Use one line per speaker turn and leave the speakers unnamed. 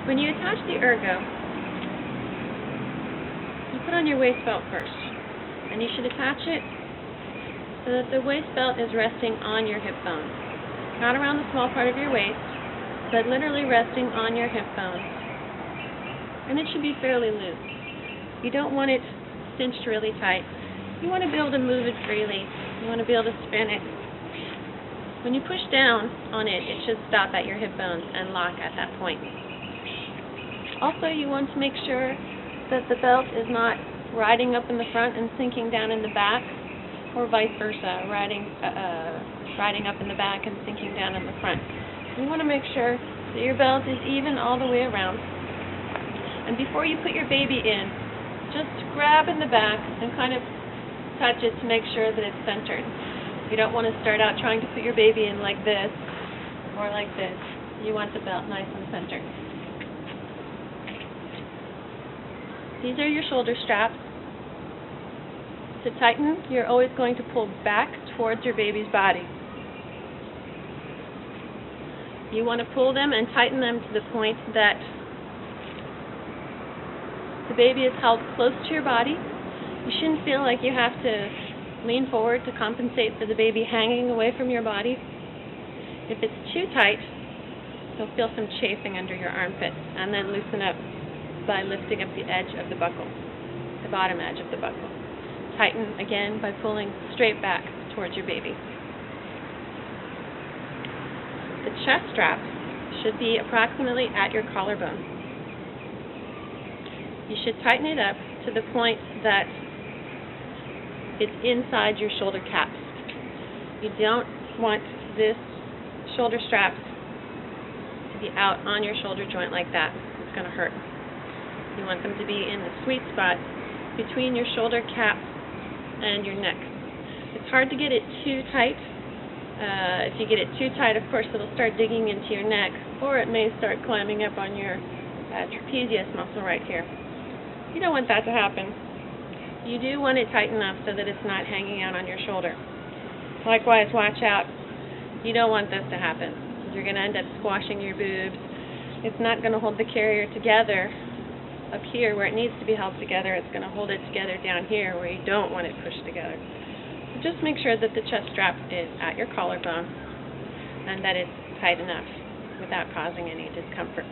When you attach the Ergo, you put on your waist belt first, and you should attach it so that the waist belt is resting on your hip bones. Not around the small part of your waist, but literally resting on your hip bones. And it should be fairly loose. You don't want it cinched really tight. You want to be able to move it freely. You want to be able to spin it. When you push down on it, it should stop at your hip bones and lock at that point. Also, you want to make sure that the belt is not riding up in the front and sinking down in the back, or vice versa, riding up in the back and sinking down in the front. You want to make sure that your belt is even all the way around. And before you put your baby in, just grab in the back and kind of touch it to make sure that it's centered. You don't want to start out trying to put your baby in like this or like this. You want the belt nice and centered. These are your shoulder straps. To tighten, you're always going to pull back towards your baby's body. You want to pull them and tighten them to the point that the baby is held close to your body. You shouldn't feel like you have to lean forward to compensate for the baby hanging away from your body. If it's too tight, you'll feel some chafing under your armpit, and then loosen up by lifting up the edge of the buckle, the bottom edge of the buckle. Tighten again by pulling straight back towards your baby. The chest strap should be approximately at your collarbone. You should tighten it up to the point that it's inside your shoulder caps. You don't want this shoulder strap to be out on your shoulder joint like that. It's going to hurt. You want them to be in the sweet spot between your shoulder caps and your neck. It's hard to get it too tight. If you get it too tight, of course, it'll start digging into your neck, or it may start climbing up on your trapezius muscle right here. You don't want that to happen. You do want it tight enough so that it's not hanging out on your shoulder. Likewise, watch out. You don't want this to happen. You're going to end up squashing your boobs. It's not going to hold the carrier together up here where it needs to be held together. It's going to hold it together down here where you don't want it pushed together. So just make sure that the chest strap is at your collarbone and that it's tight enough without causing any discomfort.